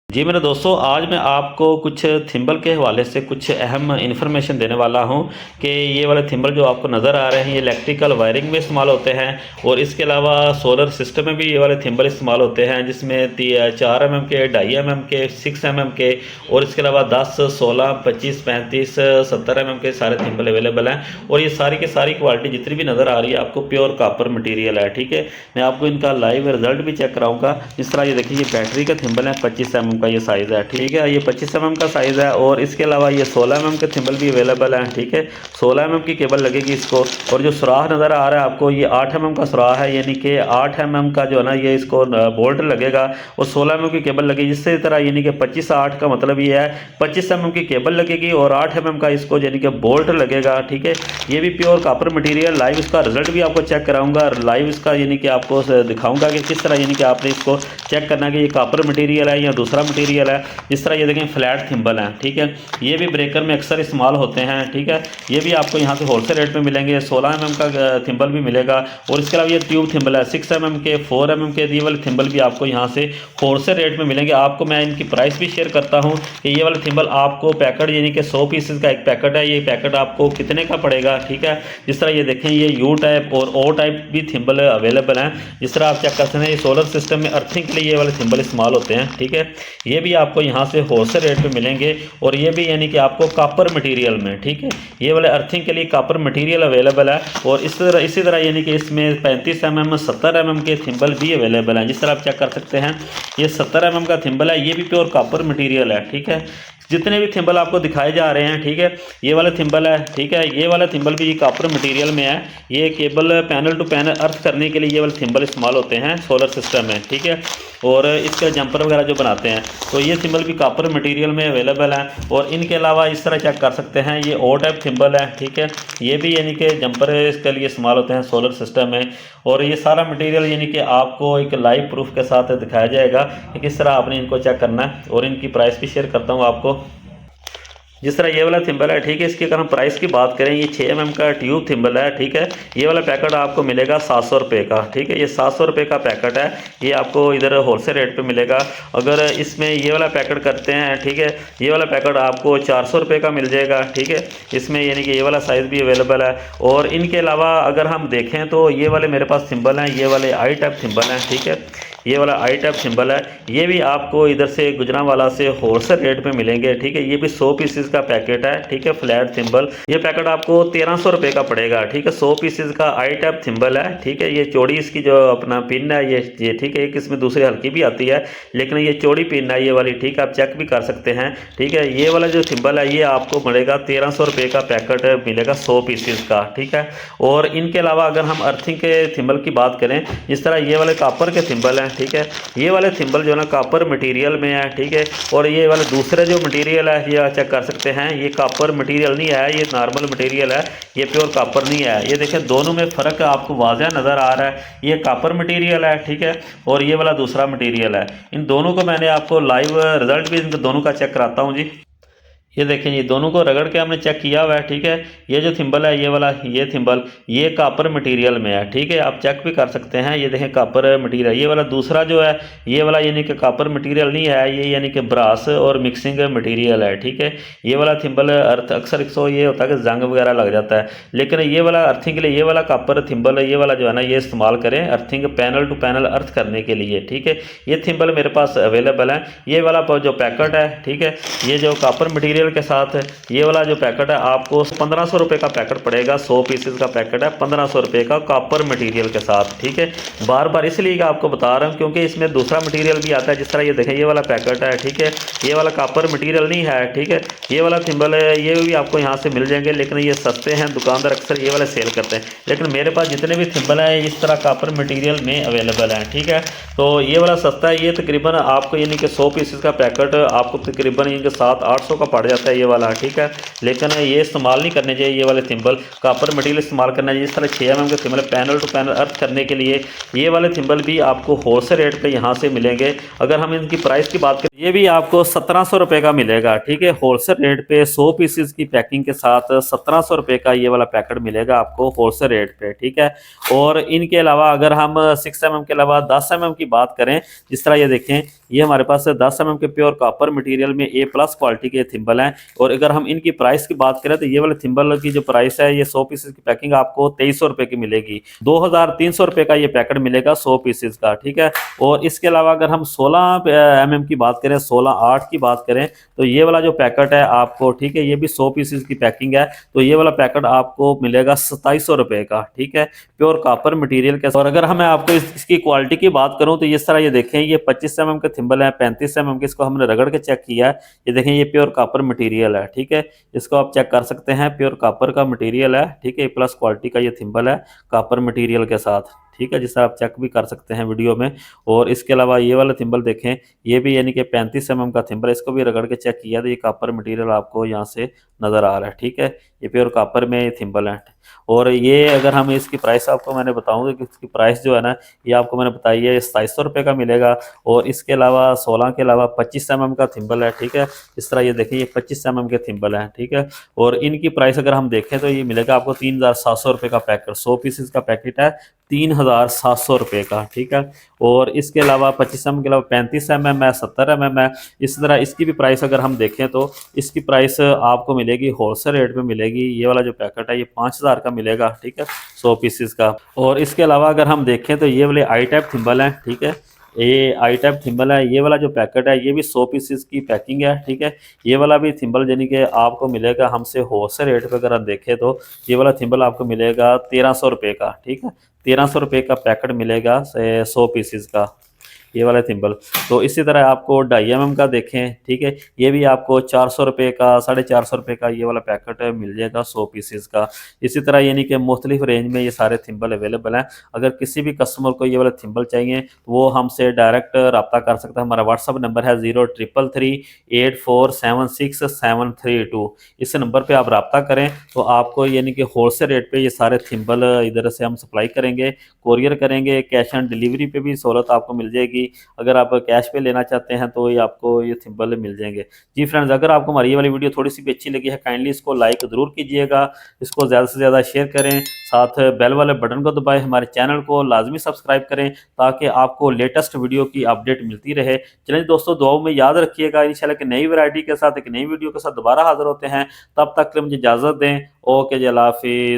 जी मेरे दोस्तों, आज मैं आपको कुछ थिम्बल के हवाले से कुछ अहम इन्फॉर्मेशन देने वाला हूं कि ये वाले थिम्बल जो आपको नज़र आ रहे हैं ये इलेक्ट्रिकल वायरिंग में इस्तेमाल होते हैं और इसके अलावा सोलर सिस्टम में भी ये वाले थिम्बल इस्तेमाल होते हैं, जिसमें 4 mm के, 2.5 mm के, 6 mm के और इसके अलावा 10, 16, 25, 35, 70 mm के सारे थिम्बल अवेलेबल हैं। और ये सारी की सारी क्वालिटी जितनी भी नज़र आ रही है आपको प्योर कापर मटीरियल है। ठीक है, मैं आपको इनका लाइव रिजल्ट भी चेक कराऊंगा। इस तरह ये देखिए, ये बैटरी का थिम्बल है, 25 mm का ये साइज़ है। ठीक है, ये 25 mm का साइज़ है और इसके अलावा ये 16 mm के थिम्बल भी अवेलेबल हैं। ठीक है, 16 mm की केबल लगेगी इसको। और जो सुराख नज़र आ रहा है आपको, ये 8 mm का सुराख है, यानी कि 8 mm का जो है ना ये इसको बोल्ट लगेगा और 16 mm की केबल लगेगी। इसी तरह यानी कि 25/8 का मतलब ये है 25 mm की केबल लगेगी और 8 mm का इसको यानी कि बोल्ट लगेगा। ठीक है, ये भी प्योर कापर मटीरियल। लाइव इसका रिजल्ट भी आपको चेक कराऊंगा, लाइव इसका यानी कि आपको दिखाऊंगा कि किस तरह यानी कि आपने इसको चेक करना कि ये कापर मटीरियल है या दूसरा मटीरियल है। इस तरह ये देखें, फ्लैट थिम्बल हैं। ठीक है, ये भी ब्रेकर में अक्सर इस्तेमाल होते हैं। ठीक है, ये भी आपको यहाँ से होलसेल रेट में मिलेंगे। 16 mm का थिम्बल भी मिलेगा और इसके अलावा ये ट्यूब थिम्बल है, 6 mm के, 4 mm के, ये वाले थिम्बल भी आपको यहाँ से होलसेल रेट में मिलेंगे। आपको मैं इनकी प्राइस भी शेयर करता हूँ कि ये वाले थिम्बल आपको पैकेट यानी कि 100 पीसेस का एक पैकेट है, ये पैकेट आपको कितने का पड़ेगा। ठीक है, जिस तरह ये देखें, ये यू टाइप और ओ टाइप भी थिम्बल अवेलेबल हैं। जिस तरह आप चेक कर सकते हैं, ये सोलर सिस्टम में अर्थिंग के लिए ये वाले थिम्बल इस्तेमाल होते हैं। ठीक है, ये भी आपको यहाँ से होलसेल रेट पे मिलेंगे और ये भी यानी कि आपको कापर मटेरियल में। ठीक है, ये वाले अर्थिंग के लिए कापर मटेरियल अवेलेबल है और इसी तरह यानी कि इसमें 35 mm, 70 mm के थिम्बल भी अवेलेबल हैं। जिस तरह आप चेक कर सकते हैं, ये 70 mm का थिम्बल है, ये भी प्योर कापर मटीरियल है। ठीक है, जितने भी थिम्बल आपको दिखाए जा रहे हैं, ठीक है, ये वाला थिम्बल है। ठीक है, ये वाला थिम्बल भी कापर मटेरियल में है। ये केबल पैनल टू पैनल अर्थ करने के लिए ये वाले थिम्बल इस्तेमाल होते हैं सोलर सिस्टम में। ठीक है, और इसका जंपर वगैरह जो बनाते हैं तो ये थिम्बल भी कापर मटेरियल में अवेलेबल है। और इनके अलावा इस तरह चेक कर सकते हैं, ये ओ टाइप थिम्बल है। ठीक है, ये भी यानी कि जंपर इसके लिए इस्तेमाल होते हैं सोलर सिस्टम में। और ये सारा मटेरियल यानी कि आपको एक लाइव प्रूफ के साथ दिखाया जाएगा कि किस तरह आपने इनको चेक करना है और इनकी प्राइस भी शेयर करता हूँ आपको। जिस तरह ये वाला थिम्बल है, ठीक है, इसकी अगर हम प्राइस की बात करें, ये 6 mm का ट्यूब थिम्बल है। ठीक है, ये वाला पैकेट आपको मिलेगा 700 रुपये का। ठीक है, ये 700 रुपये का पैकेट है, ये आपको इधर होलसेल रेट पे मिलेगा। अगर इसमें ये वाला पैकेट करते हैं, ठीक है, ये वाला पैकेट आपको 400 रुपये का मिल जाएगा। ठीक है, इसमें यानी कि ये वाला साइज़ भी अवेलेबल है। और इनके अलावा अगर हम देखें तो ये वाले मेरे पास थिम्बल हैं, ये वाले आई टाइप थिम्बल हैं। ठीक है, ये वाला आई टाइप सिंबल है, ये भी आपको इधर से गुजरांवाला से होलसेल रेट पे मिलेंगे। ठीक है, ये भी 100 पीसेस का पैकेट है। ठीक है, फ्लैट थिम्बल, ये पैकेट आपको 1300 रुपये का पड़ेगा। ठीक है, 100 पीसेस का आई टाइप थिम्बल है। ठीक है, ये चौड़ी इसकी जो अपना पिन है ये ठीक है, एक इसमें दूसरी हल्की भी आती है, लेकिन ये चौड़ी पिन है ये वाली। ठीक है, आप चेक भी कर सकते हैं। ठीक है, ये वाला जो थिम्बल है ये आपको मिलेगा 1300 रुपये का पैकेट मिलेगा 100 पीसेस का। ठीक है, और इनके अलावा अगर हम अर्थिंग के थिम्बल की बात करें, इस तरह ये वाले कापर के थिम्बल हैं। ठीक है, ये वाले थिम्बल जो है ना कापर मटेरियल में है। ठीक है, और ये वाले दूसरे जो मटेरियल है ये चेक कर सकते हैं, ये कापर मटेरियल नहीं है, ये नॉर्मल मटेरियल है, ये प्योर कापर नहीं है। ये देखें, दोनों में फ़र्क आपको वाज़ह नज़र आ रहा है, ये कापर मटेरियल है। ठीक है, और ये वाला दूसरा मटेरियल है। इन दोनों को मैंने आपको लाइव रिजल्ट भी इन दोनों का चेक कराता हूँ जी। ये देखें, ये दोनों को रगड़ के हमने चेक किया हुआ है। ठीक है, ये जो थिम्बल है, ये वाला ये थिम्बल ये कापर मटेरियल में है। ठीक है, आप चेक भी कर सकते हैं, ये देखें कापर मटेरियल। ये वाला दूसरा जो है, ये वाला यानी कि कापर मटेरियल नहीं है, ये यानी कि ब्रास और मिक्सिंग मटेरियल है। ठीक है, ये वाला थिम्बल अर्थ अक्सर ये होता है कि जंग वगैरह लग जाता है, लेकिन ये वाला अर्थिंग के लिए ये वाला कापर थिम्बल ये वाला जो है ना ये इस्तेमाल करें अर्थिंग पैनल टू पैनल अर्थ करने के लिए। ठीक है, ये थिम्बल मेरे पास अवेलेबल है। ये वाला जो पैकेट है, ठीक है, ये जो कापर मटेरियल के साथ ये वाला जो पैकेट है आपको 1500 रुपये का पैकेट पड़ेगा। 100 पीसेस का पैकेट है 1500 रुपये का कापर मटेरियल के साथ। ठीक है, बार बार इसलिए आपको बता रहा हूँ क्योंकि इसमें दूसरा मटेरियल भी आता है। जिस तरह ये देखें, ये वाला पैकेट है। ठीक है, ये वाला कापर मटेरियल नहीं है। ठीक है, ये वाला थिम्बल है, ये भी आपको यहाँ से मिल जाएंगे, लेकिन ये सस्ते हैं, दुकानदार अक्सर ये वाले सेल करते हैं, लेकिन मेरे पास जितने भी थिम्बल हैं इस तरह कापर मटीरियल में अवेलेबल हैं। ठीक है, तो ये वाला सस्ता है, ये तकरीबन आपको यानी कि 100 पीसेस का पैकेट आपको तकरीबन इनके 700-800 का पड़ जाता है ये वाला। ठीक है, लेकिन ये इस्तेमाल नहीं करने चाहिए, ये वाले थिम्बल कापर मटेरियल इस्तेमाल करना चाहिए। जिस तरह 6 mm के थिम्बल पैनल टू पैनल अर्थ करने के लिए ये वाले थिम्बल भी आपको होलसेल रेट पे यहाँ से मिलेंगे। अगर हम इनकी प्राइस की बात करें, ये भी आपको 1700 रुपये का मिलेगा। ठीक है, होलसेल रेट पे 100 पीसेस की पैकिंग के साथ 1700 रुपये का ये वाला पैकेट मिलेगा आपको होलसेल रेट पे। ठीक है, और इनके अलावा अगर हम 6 mm के अलावा 10 mm की बात करें, जिस तरह ये देखें, ये हमारे पास 10 के प्योर कॉपर मटेरियल में ए प्लस क्वालिटी के थिम्बल हैं। और अगर हम इनकी प्राइस की बात करें तो ये वाले थिम्बल की जो प्राइस है, ये 100 पीसेस की पैकिंग आपको 2300 रुपये की मिलेगी। 2300 रुपये का ये पैकेट मिलेगा 100 पीसेस का, ठीक है। और इसके अलावा अगर हम 16 की बात करें, 16/8 की बात करें, तो ये वाला जो पैकेट है आपको, ठीक है, ये भी 100 पीसेस की पैकिंग है। तो ये वाला पैकेट आपको मिलेगा 2700 रुपये का, ठीक है, प्योर कॉपर मटेरियल के। और अगर मैं आपको इसकी क्वालिटी की बात करूं तो इस तरह ये देखें, ये 25 के थिम्बल है, 35 के, इसको हमने रगड़ के चेक किया है। ये देखें, ये प्योर कॉपर मटेरियल है, ठीक है, इसको आप चेक कर सकते हैं, प्योर कॉपर का मटेरियल है, ठीक है, प्लस क्वालिटी का ये थिम्बल है कॉपर मटेरियल के साथ, ठीक है, जिस तरह आप चेक भी कर सकते हैं वीडियो में। और इसके अलावा ये वाला थिम्बल देखें, ये भी यानी कि 35 का थिम्बल है, इसको भी रगड़ के चेक किया तो ये कॉपर मटेरियल आपको यहाँ से नज़र आ रहा है, ठीक है, ये प्योर कॉपर में ये थिम्बल है। और ये अगर हम इसकी प्राइस आपको मैंने बताऊँ कि इसकी प्राइस जो है ना, ये आपको मैंने बताई है 2700 रुपये का मिलेगा। और इसके अलावा 16 के अलावा 25 का थिम्बल है, ठीक है, इस तरह ये देखिए, ये 25 के थिम्बल हैं, ठीक है। और इनकी प्राइस अगर हम देखें तो ये मिलेगा आपको 3700 रुपये का पैकेट, 100 पीसेस का पैकेट है 3700 रुपये का, ठीक है। और इसके अलावा 25 के अलावा 35 है, 70 है। इस तरह इसकी भी प्राइस अगर हम देखें तो इसकी प्राइस आपको मिलेगी होलसेल रेट पे मिलेगी। ये वाला जो पैकेट है ये 5000 का मिलेगा, ठीक है, 100 पीसेस का। और इसके अलावा अगर हम देखें तो ये वाले आई टाइप थिम्बल हैं, ठीक है, ये आई टाइप थिम्बल है। ये वाला जो पैकेट है ये भी 100 पीसेस की पैकिंग है, ठीक है। ये वाला भी थिम्बल यानी कि आपको मिलेगा हमसे होलसेल रेट पे अगर हम देखें तो ये वाला थिम्बल आपको मिलेगा 1300 रुपये का, ठीक है, 1300 रुपये का पैकेट मिलेगा 100 पीसेस का, ये वाला थिम्बल। तो इसी तरह आपको 2.5 का देखें, ठीक है, ये भी आपको 400 रुपये का, 450 रुपये का ये वाला पैकेट मिल जाएगा 100 पीसेस का। इसी तरह यानी कि मुख्तलिफ रेंज में ये सारे थिम्बल अवेलेबल हैं। अगर किसी भी कस्टमर को ये वाला थिम्बल चाहिए तो वो हमसे डायरेक्ट रब्ता कर सकता है। हमारा व्हाट्सअप नंबर है 03338476 732। इस नंबर पर आप रब्ता करें तो आपको यानी कि होलसेल रेट पर ये सारे थिम्बल इधर से हम सप्लाई करेंगे, कोरियर करेंगे, कैश ऑन डिलीवरी पे भी सहूलत आपको मिल जाएगी। अगर आप कैश पे लेना चाहते हैं तो ये आपको ये थिम्बल मिल जाएंगे। जी फ्रेंड्स, अगर आपको हमारी ये वाली वीडियो थोड़ी सी भी अच्छी लगी है, काइंडली इसको लाइक ज़रूर कीजिएगा, इसको ज़्यादा से ज़्यादा शेयर करें, साथ बेल वाले बटन को दबाएं, हमारे चैनल को लाजमी सब्सक्राइब करें ताकि आपको लेटेस्ट वीडियो की अपडेट मिलती रहे। चलिए दोस्तों, दुआओं में याद रखिएगा। इंशाल्लाह कि नई वैरायटी के साथ एक नई वीडियो के साथ दोबारा हाजिर होते हैं। तब तक के लिए मुझे इजाज़त दें। ओके जी, अल्लाह हाफिज़।